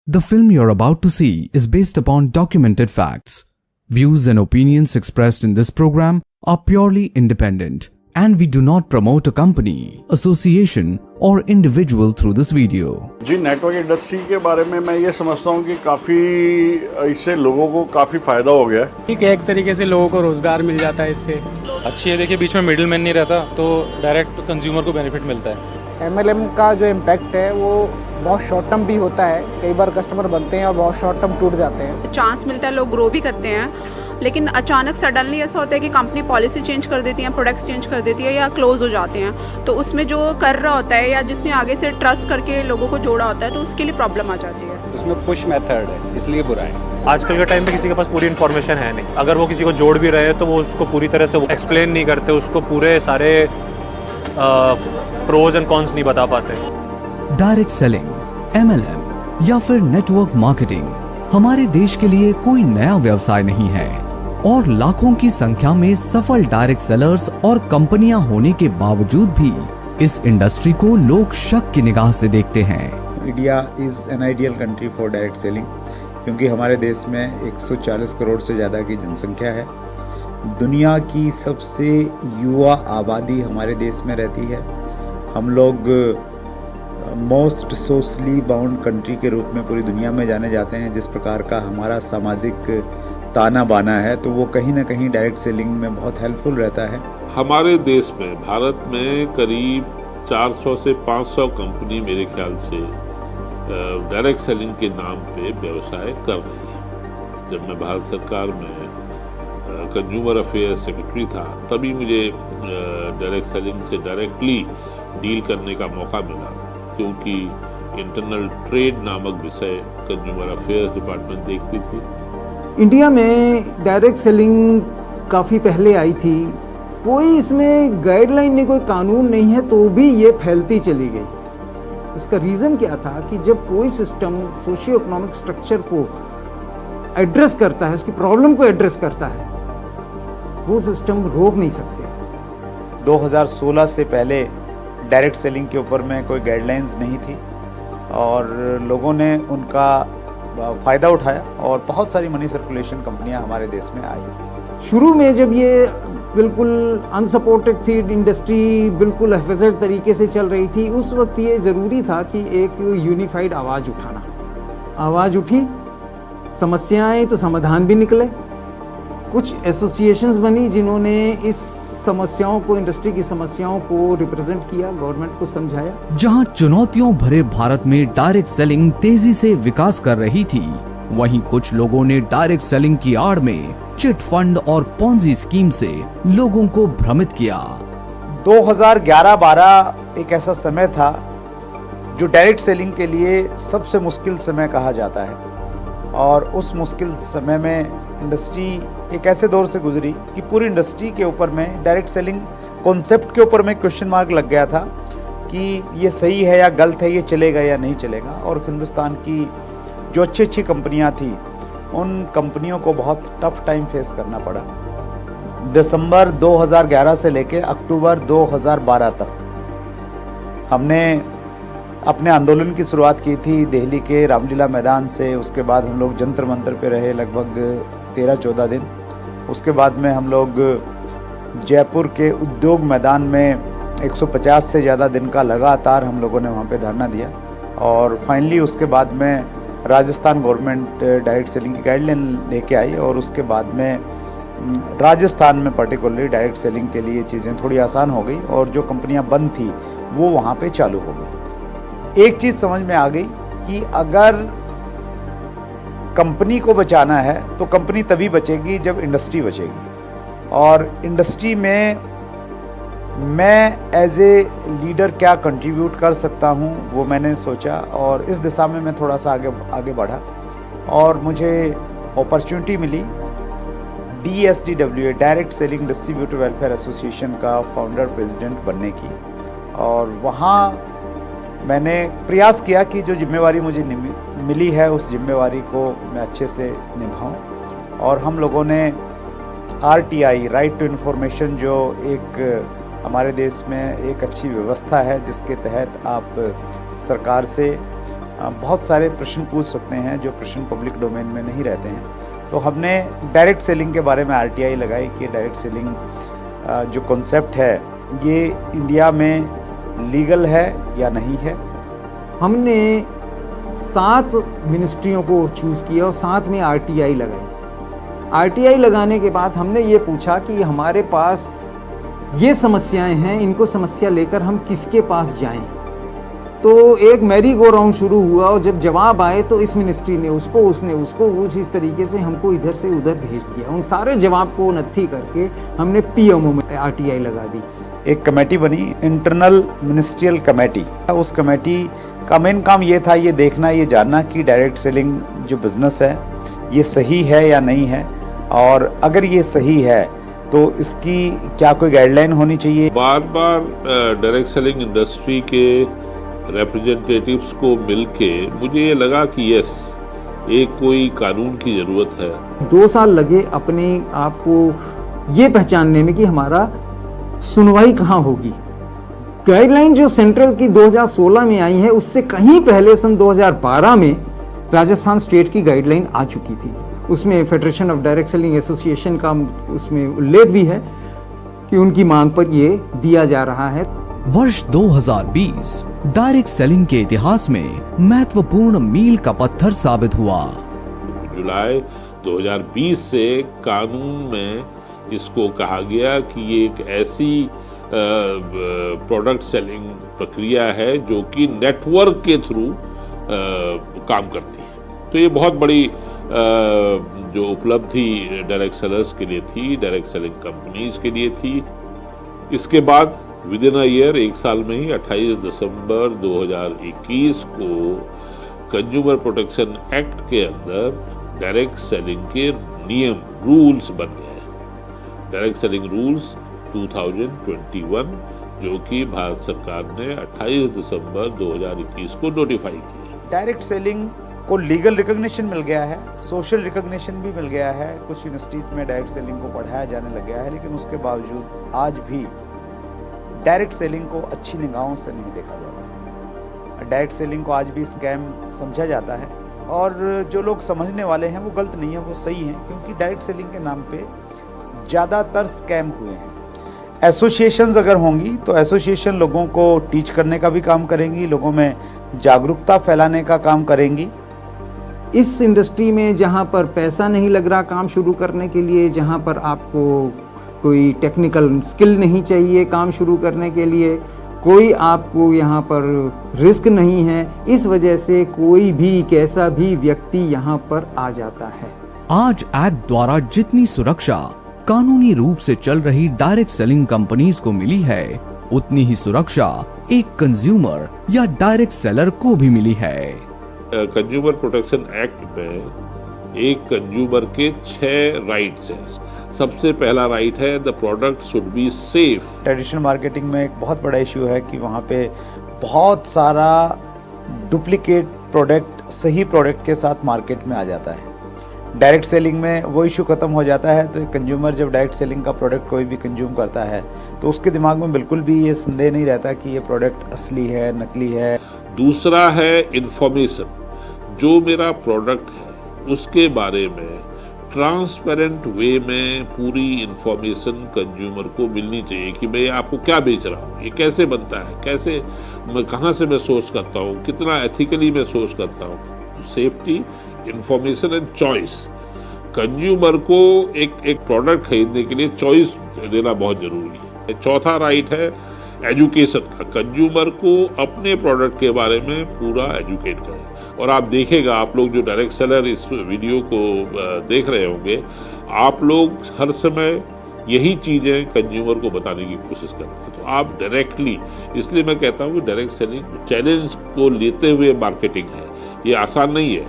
The film you're about to see is based upon documented facts. Views and opinions expressed in this program are purely independent, and we do not promote a company, association or individual through this video. G network industry के बारे में मैं ये समझता हूँ कि काफ़ी इससे लोगों को काफ़ी फ़ायदा हो गया है। ठीक है, एक तरीके से लोगों को रोज़गार मिल जाता है इससे। अच्छी है, देखिए बीच में मिडिल मैन नहीं रहता तो डायरेक्ट कंज्यूमर को बेनिफिट मिलता है। MLM का जो इम्पैक्ट है वो बहुत शॉर्ट टर्म भी होता है, कई बार कस्टमर बनते हैं और बहुत शॉर्ट टर्म टूट जाते हैं। चांस मिलता है, लोग ग्रो भी करते हैं, लेकिन अचानक सडनली ऐसा होता है कि कंपनी पॉलिसी चेंज कर देती है, प्रोडक्ट्स चेंज कर देती है या क्लोज हो जाते हैं। तो उसमें जो कर रहा होता है या जिसने आगे से ट्रस्ट करके लोगों को जोड़ा होता है तो उसके लिए प्रॉब्लम आ जाती है। उसमें पुश मेथड है, इसलिए बुरा है। आजकल के टाइम पे किसी के पास पूरी इन्फॉर्मेशन है नहीं। अगर वो किसी को जोड़ भी रहे हैं तो वो उसको पूरी तरह से एक्सप्लेन नहीं करते, उसको पूरे सारे प्रोज एंड कॉन्स नहीं बता पाते। डायरेक्ट सेलिंग, MLM या फिर नेटवर्क मार्केटिंग हमारे देश के लिए कोई नया व्यवसाय नहीं है और लाखों की संख्या में सफल डायरेक्ट सेलर्स और कंपनियां होने के बावजूद भी इस इंडस्ट्री को लोग शक की निगाह से देखते हैं। India is an ideal country for direct selling, क्योंकि हमारे देश में 140 करोड़ से ज़्यादा की जनसंख्या है। दुनिया की सबसे युवा आबादी हमारे देश में रहती है। हम लोग मोस्ट सोशली बाउंड कंट्री के रूप में पूरी दुनिया में जाने जाते हैं। जिस प्रकार का हमारा सामाजिक ताना बाना है तो वो कहीं ना कहीं डायरेक्ट सेलिंग में बहुत हेल्पफुल रहता है। हमारे देश में, भारत में करीब 400 से 500 कंपनी मेरे ख्याल से डायरेक्ट सेलिंग के नाम पे व्यवसाय कर रही है। जब मैं भारत सरकार में कंज्यूमर अफेयर्स सेक्रेटरी था तभी मुझे डायरेक्ट सेलिंग से डायरेक्टली डील करने का मौका मिला, क्योंकि इंटरनल ट्रेड नामक विषय कंज्यूमर अफेयर्स डिपार्टमेंट देखती थी। इंडिया में डायरेक्ट सेलिंग काफ़ी पहले आई थी, कोई इसमें गाइडलाइन नहीं, कोई कानून नहीं है, तो भी ये फैलती चली गई। उसका रीज़न क्या था कि जब कोई सिस्टम सोशियो इकोनॉमिक स्ट्रक्चर को एड्रेस करता है, उसकी प्रॉब्लम को एड्रेस करता है, वो सिस्टम रोक नहीं सकते। 2016 से पहले डायरेक्ट सेलिंग के ऊपर में कोई गाइडलाइंस नहीं थी और लोगों ने उनका फ़ायदा उठाया और बहुत सारी मनी सर्कुलेशन कंपनियां हमारे देश में आई। शुरू में जब ये बिल्कुल अनसपोर्टेड थी इंडस्ट्री, बिल्कुल हिफाजत तरीके से चल रही थी, उस वक्त ये ज़रूरी था कि एक यूनिफाइड आवाज़ उठाना। आवाज़ उठी, समस्याएं आई तो समाधान भी निकले। कुछ एसोसिएशंस बनी जिन्होंने इस समस्याओं को, इंडस्ट्री की समस्याओं को रिप्रेजेंट किया, गवर्नमेंट को समझाया। जहां चुनौतियों भरे भारत में डायरेक्ट सेलिंग तेजी से विकास कर रही थी, वहीं कुछ लोगों ने डायरेक्ट सेलिंग की आड़ में चिट फंड और पॉन्जी स्कीम से लोगों को भ्रमित किया। 2011-12 एक ऐसा समय था जो डायरेक्ट सेलिंग के लिए सबसे मुश्किल समय कहा जाता है और उस मुश्किल समय में इंडस्ट्री एक ऐसे दौर से गुजरी कि पूरी इंडस्ट्री के ऊपर में डायरेक्ट सेलिंग कॉन्सेप्ट के ऊपर में क्वेश्चन मार्क लग गया था कि ये सही है या गलत है, ये चलेगा या नहीं चलेगा। और हिंदुस्तान की जो अच्छी अच्छी कंपनियां थी, उन कंपनियों को बहुत टफ टाइम फेस करना पड़ा। दिसंबर 2011 से लेके अक्टूबर 2012 तक हमने अपने आंदोलन की शुरुआत की थी दिल्ली के रामलीला मैदान से। उसके बाद हम लोग जंतर मंतर पे रहे लगभग 13-14 दिन। उसके बाद में हम लोग जयपुर के उद्योग मैदान में 150 से ज़्यादा दिन का लगातार हम लोगों ने वहाँ पे धरना दिया और फाइनली उसके बाद में राजस्थान गवर्नमेंट डायरेक्ट सेलिंग की गाइडलाइन लेके आई और उसके बाद में राजस्थान में पर्टिकुलरली डायरेक्ट सेलिंग के लिए चीज़ें थोड़ी आसान हो गई और जो कंपनियां बंद थी वो वहाँ पे चालू हो गई। एक चीज़ समझ में आ गई कि अगर कंपनी को बचाना है तो कंपनी तभी बचेगी जब इंडस्ट्री बचेगी। और इंडस्ट्री में मैं एज ए लीडर क्या कंट्रीब्यूट कर सकता हूँ वो मैंने सोचा और इस दिशा में मैं थोड़ा सा आगे बढ़ा और मुझे अपॉर्चुनिटी मिली DSDWA, direct selling distributor welfare association का फाउंडर प्रेसिडेंट बनने की। और वहाँ मैंने प्रयास किया कि जो जिम्मेवारी मुझे मिली है उस जिम्मेवारी को मैं अच्छे से निभाऊं। और हम लोगों ने RTI, राइट टू इन्फॉर्मेशन, जो एक हमारे देश में एक अच्छी व्यवस्था है जिसके तहत आप सरकार से बहुत सारे प्रश्न पूछ सकते हैं जो प्रश्न पब्लिक डोमेन में नहीं रहते हैं। तो हमने डायरेक्ट सेलिंग के बारे में RTI लगाई कि डायरेक्ट सेलिंग जो कॉन्सेप्ट है ये इंडिया में लीगल है या नहीं है। हमने 7 मिनिस्ट्रियों को चूज़ किया और 7 में RTI लगाई। RTI लगाने के बाद हमने ये पूछा कि हमारे पास ये समस्याएं हैं, इनको समस्या लेकर हम किसके पास जाएं। तो एक मैरी गो राउंड शुरू हुआ और जब जवाब आए तो इस मिनिस्ट्री ने उसको, उसने उसको, कुछ इस तरीके से हमको इधर से उधर भेज दिया। उन सारे जवाब को नत्थी करके हमने PMO में RTI लगा दी। एक कमेटी बनी, इंटरनल मिनिस्ट्रियल कमेटी। उस कमेटी का मेन काम ये था, ये देखना, ये जानना कि डायरेक्ट सेलिंग जो बिज़नेस है ये सही है या नहीं है, और अगर ये सही है तो इसकी क्या कोई गाइडलाइन होनी चाहिए। बार बार डायरेक्ट सेलिंग इंडस्ट्री के रिप्रेजेंटेटिव्स को मिलके मुझे ये लगा कि यस, एक कोई कानून की ज़रूरत है। 2 साल लगे अपने आप को ये पहचानने में कि हमारा सुनवाई कहाँ होगी। गाइडलाइन जो सेंट्रल की 2016 में आई है, उससे कहीं पहले सन 2012 में राजस्थान स्टेट की गाइडलाइन आ चुकी थी। उसमें federation of direct Selling association का उसमें उल्लेख भी है कि उनकी मांग पर ये दिया जा रहा है। वर्ष 2020 डायरेक्ट सेलिंग के इतिहास में महत्वपूर्ण मील का पत्थर साबित हुआ। जुलाई 2020 से कानून में इसको कहा गया कि ये एक ऐसी प्रोडक्ट सेलिंग प्रक्रिया है जो कि नेटवर्क के थ्रू काम करती है। तो ये बहुत बड़ी जो उपलब्धि डायरेक्ट सेलर्स के लिए थी, डायरेक्ट सेलिंग कंपनीज के लिए थी। इसके बाद विद इन अ ईयर, 1 साल में ही 28 दिसंबर 2021 को कंज्यूमर प्रोटेक्शन एक्ट के अंदर डायरेक्ट सेलिंग के नियम, रूल्स बन गए। डायरेक्ट सेलिंग रूल्स 2021 जो कि भारत सरकार ने 28 दिसंबर 2021 को नोटिफाई किया। डायरेक्ट सेलिंग को लीगल रिकॉग्निशन मिल गया है, सोशल रिकॉग्निशन भी मिल गया है। कुछ यूनिवर्सिटीज़ में डायरेक्ट सेलिंग को पढ़ाया जाने लग गया है, लेकिन उसके बावजूद आज भी डायरेक्ट सेलिंग को अच्छी निगाहों से नहीं देखा जाता। डायरेक्ट सेलिंग को आज भी स्कैम समझा जाता है, और जो लोग समझने वाले हैं वो गलत नहीं है, वो सही हैं, क्योंकि डायरेक्ट सेलिंग के नाम पे ज़्यादातर स्कैम हुए हैं। एसोसिएशंस अगर होंगी तो एसोसिएशन लोगों को टीच करने का भी काम करेंगी, लोगों में जागरूकता फैलाने का काम करेंगी। इस इंडस्ट्री में जहाँ पर पैसा नहीं लग रहा काम शुरू करने के लिए, जहाँ पर आपको कोई टेक्निकल स्किल नहीं चाहिए काम शुरू करने के लिए, कोई आपको यहाँ पर रिस्क नहीं है, इस वजह से कोई भी कैसा भी व्यक्ति यहाँ पर आ जाता है। आज एक्ट द्वारा जितनी सुरक्षा कानूनी रूप से चल रही डायरेक्ट सेलिंग कंपनीज को मिली है, उतनी ही सुरक्षा एक कंज्यूमर या डायरेक्ट सेलर को भी मिली है। कंज्यूमर प्रोटेक्शन एक्ट में एक कंज्यूमर के 6 राइट्स हैं। सबसे पहला राइट है the product should be safe. Traditional marketing में एक बहुत बड़ा इशू है कि वहाँ पे बहुत सारा डुप्लीकेट प्रोडक्ट सही प्रोडक्ट के साथ मार्केट में आ जाता है। डायरेक्ट सेलिंग में वो इशू खत्म हो जाता है। तो कंज्यूमर जब डायरेक्ट सेलिंग का प्रोडक्ट कोई भी कंज्यूम करता है तो उसके दिमाग में बिल्कुल भी ये संदेह नहीं रहता कि ये प्रोडक्ट असली है, नकली है। दूसरा है इंफॉर्मेशन, जो मेरा प्रोडक्ट है उसके बारे में ट्रांसपेरेंट वे में पूरी इंफॉर्मेशन कंज्यूमर को मिलनी चाहिए कि मैं आपको क्या बेच रहा हूँ, ये कैसे बनता है, कैसे मैं कहाँ से मैं सोर्स करता हूँ, कितना एथिकली मैं सोर्स करता हूँ। Safety, information and choice. Consumer को एक प्रोडक्ट खरीदने के लिए चॉइस देना बहुत जरूरी है। चौथा राइट है एजुकेशन का। कंज्यूमर को अपने प्रोडक्ट के बारे में पूरा एजुकेट करें। और आप देखेगा, आप लोग जो डायरेक्ट सेलर इस वीडियो को देख रहे होंगे, आप लोग हर समय यही चीज़ें कंज्यूमर को बताने की कोशिश करते हैं। तो आप डायरेक्टली, इसलिए मैं कहता हूँ कि डायरेक्ट सेलिंग चैलेंज को लेते हुए मार्केटिंग है, ये आसान नहीं है।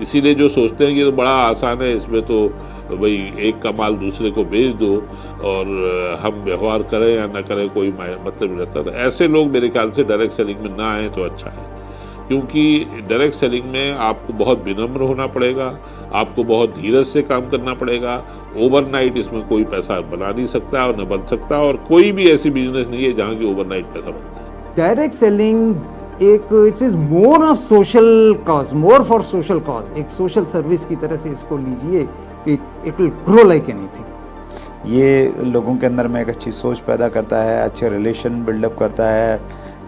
इसीलिए जो सोचते हैं कि ये तो बड़ा आसान है, इसमें तो भाई एक का माल दूसरे को बेच दो और हम व्यवहार करें या ना करें कोई मतलब नहीं रहता। तो ऐसे लोग मेरे ख्याल से डायरेक्ट सेलिंग में ना आए तो अच्छा है, क्योंकि डायरेक्ट सेलिंग में आपको बहुत विनम्र होना पड़ेगा, आपको बहुत धीरज से काम करना पड़ेगा। ओवरनाइट इसमें कोई पैसा बना नहीं सकता और न बन सकता, और कोई भी ऐसी बिजनेस नहीं है जहाँ की ओवरनाइट पैसा बनता है। डायरेक्ट सेलिंग एक it's is more of social cause, more for social cause, एक सोशल सर्विस की तरह से इसको लीजिए, it will grow like anything. ये लोगों के अंदर में एक अच्छी सोच पैदा करता है, अच्छे रिलेशन बिल्डअप करता है,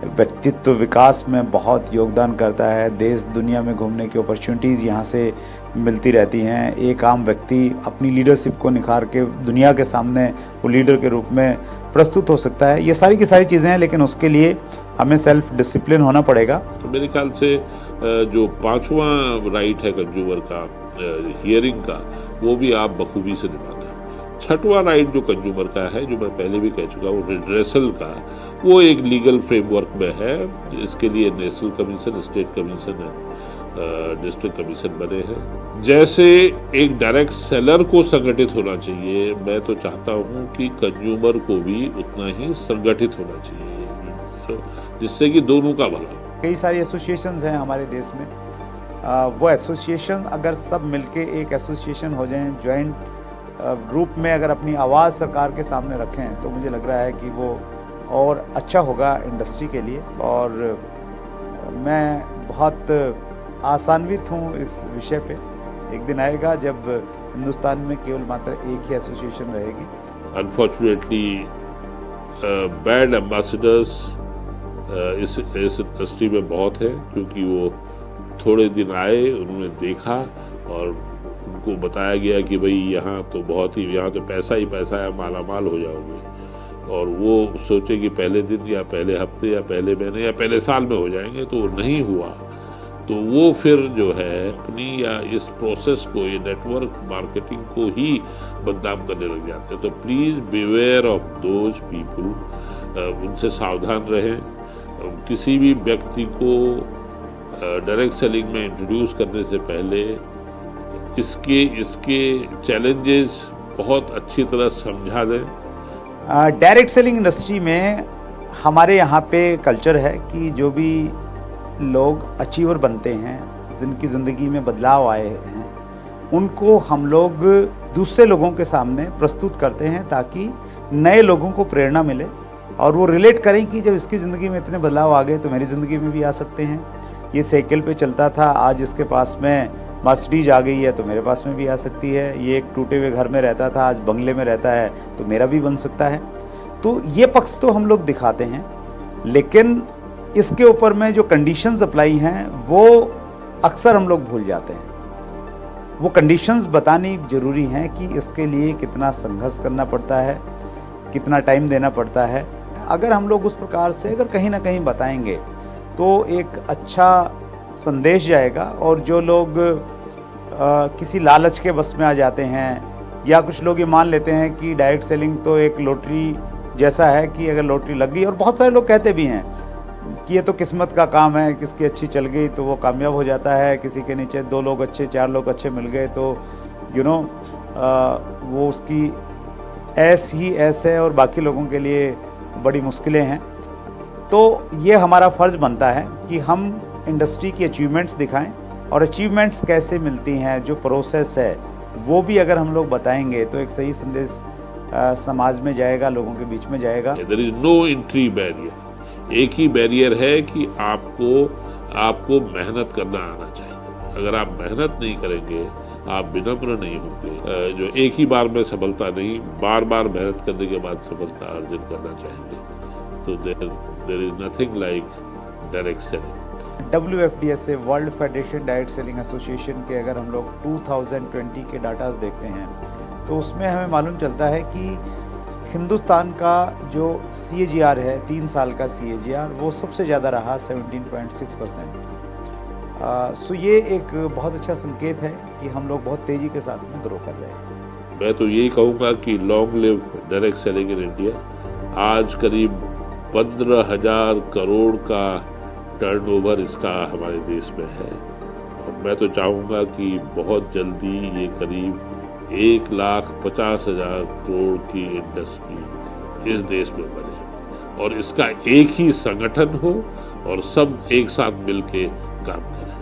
व्यक्तित्व विकास में बहुत योगदान करता है, देश दुनिया में घूमने की अपॉर्चुनिटीज़ यहाँ से मिलती रहती हैं। एक आम व्यक्ति अपनी लीडरशिप को निखार के दुनिया के सामने वो लीडर के रूप में प्रस्तुत हो सकता है। ये सारी की सारी चीज़ें हैं, लेकिन उसके लिए हमें सेल्फ डिसिप्लिन होना पड़ेगा। तो मेरे ख्याल से जो 5वां राइट है कंज्यूमर का, हियरिंग का, वो भी आप बखूबी से निभाते हैं। 6वां राइट जो कंज्यूमर का है, जो मैं पहले भी कह चुका हूँ, रिड्रेसल का, वो एक लीगल फ्रेमवर्क में है। इसके लिए नेशनल कमीशन, स्टेट कमीशन है, डिस्ट्रिक्ट कमीशन बने हैं। जैसे एक डायरेक्ट सेलर को संगठित होना चाहिए, मैं तो चाहता हूँ कि कंज्यूमर को भी उतना ही संगठित होना चाहिए, जिससे कि दोनों का भला। कई सारी एसोसिएशंस हैं हमारे देश में, वो एसोसिएशन अगर सब मिलके एक एसोसिएशन हो जाएं, जॉइंट ग्रुप में अगर अपनी आवाज़ सरकार के सामने रखें, तो मुझे लग रहा है कि वो और अच्छा होगा इंडस्ट्री के लिए। और मैं बहुत आशान्वित हूँ इस विषय पे। एक दिन आएगा जब हिंदुस्तान में केवल मात्र एक ही एसोसिएशन रहेगी। अनफॉर्चुनेटली बैड एम्बेसडर्स इस इंडस्ट्री में बहुत है, क्योंकि वो थोड़े दिन आए, उन्होंने देखा और उनको बताया गया कि भाई यहाँ तो बहुत ही, यहाँ तो पैसा ही पैसा है, माला माल हो जाओगे, और वो सोचे कि पहले दिन या पहले हफ्ते या पहले महीने या पहले साल में हो जाएंगे, तो वो नहीं हुआ। तो वो फिर जो है अपनी या इस प्रोसेस को, ये नेटवर्क मार्केटिंग को ही बदनाम करने लग जाते हैं। तो please beware of those people, उनसे सावधान रहें। किसी भी व्यक्ति को डायरेक्ट सेलिंग में इंट्रोड्यूस करने से पहले इसके चैलेंजेस बहुत अच्छी तरह समझा दें। डायरेक्ट सेलिंग इंडस्ट्री में हमारे यहाँ पे कल्चर है कि जो भी लोग अचीवर बनते हैं, जिनकी ज़िंदगी में बदलाव आए हैं, उनको हम लोग दूसरे लोगों के सामने प्रस्तुत करते हैं, ताकि नए लोगों को प्रेरणा मिले और वो रिलेट करें कि जब इसकी ज़िंदगी में इतने बदलाव आ गए तो मेरी ज़िंदगी में भी आ सकते हैं। ये साइकिल पे चलता था, आज इसके पास में मर्सिडीज आ गई है तो मेरे पास में भी आ सकती है। ये एक टूटे हुए घर में रहता था, आज बंगले में रहता है, तो मेरा भी बन सकता है। तो ये पक्ष तो हम लोग दिखाते हैं, लेकिन इसके ऊपर में जो कंडीशंस अप्लाई हैं वो अक्सर हम लोग भूल जाते हैं। वो कंडीशंस बतानी ज़रूरी हैं कि इसके लिए कितना संघर्ष करना पड़ता है, कितना टाइम देना पड़ता है। अगर हम लोग उस प्रकार से अगर कहीं ना कहीं बताएंगे तो एक अच्छा संदेश जाएगा। और जो लोग किसी लालच के बस में आ जाते हैं, या कुछ लोग ये मान लेते हैं कि डायरेक्ट सेलिंग तो एक लॉटरी जैसा है कि अगर लॉटरी लग गई, और बहुत सारे लोग कहते भी हैं कि ये तो किस्मत का काम है, किसकी अच्छी चल गई तो वो कामयाब हो जाता है, किसी के नीचे 2 लोग अच्छे, 4 लोग अच्छे मिल गए तो वो उसकी ऐस है और बाकी लोगों के लिए बड़ी मुश्किलें हैं। तो ये हमारा फ़र्ज़ बनता है कि हम इंडस्ट्री की अचीवमेंट्स दिखाएं, और अचीवमेंट्स कैसे मिलती हैं, जो प्रोसेस है वो भी अगर हम लोग बताएंगे तो एक सही संदेश समाज में जाएगा, लोगों के बीच में जाएगा। There is no entry barrier. एक ही बैरियर है कि आपको मेहनत करना आना चाहिए। अगर आप मेहनत नहीं करेंगे, आप विनम्र नहीं होंगे, जो एक ही बार में सफलता नहीं, बार बार मेहनत करने के बाद सफलता अर्जन करना चाहेंगे, तो there is nothing like direct selling. WFDSA World Federation Direct Selling Association के अगर हम लोग 2020 के डाटाज देखते हैं तो उसमें हमें मालूम चलता है कि हिंदुस्तान का जो CAGR है, 3 साल का CAGR, वो सबसे ज़्यादा रहा 17.6%। सो ये एक बहुत अच्छा संकेत है कि हम लोग बहुत तेज़ी के साथ में ग्रो कर रहे हैं। मैं तो यही कहूँगा कि long live direct selling in India. आज करीब 15,000 करोड़ का टर्नओवर इसका हमारे देश में है, और मैं तो चाहूँगा कि बहुत जल्दी ये करीब 1,50,000 करोड़ की इंडस्ट्री इस देश में बने, और इसका एक ही संगठन हो और सब एक साथ मिलके काम करें।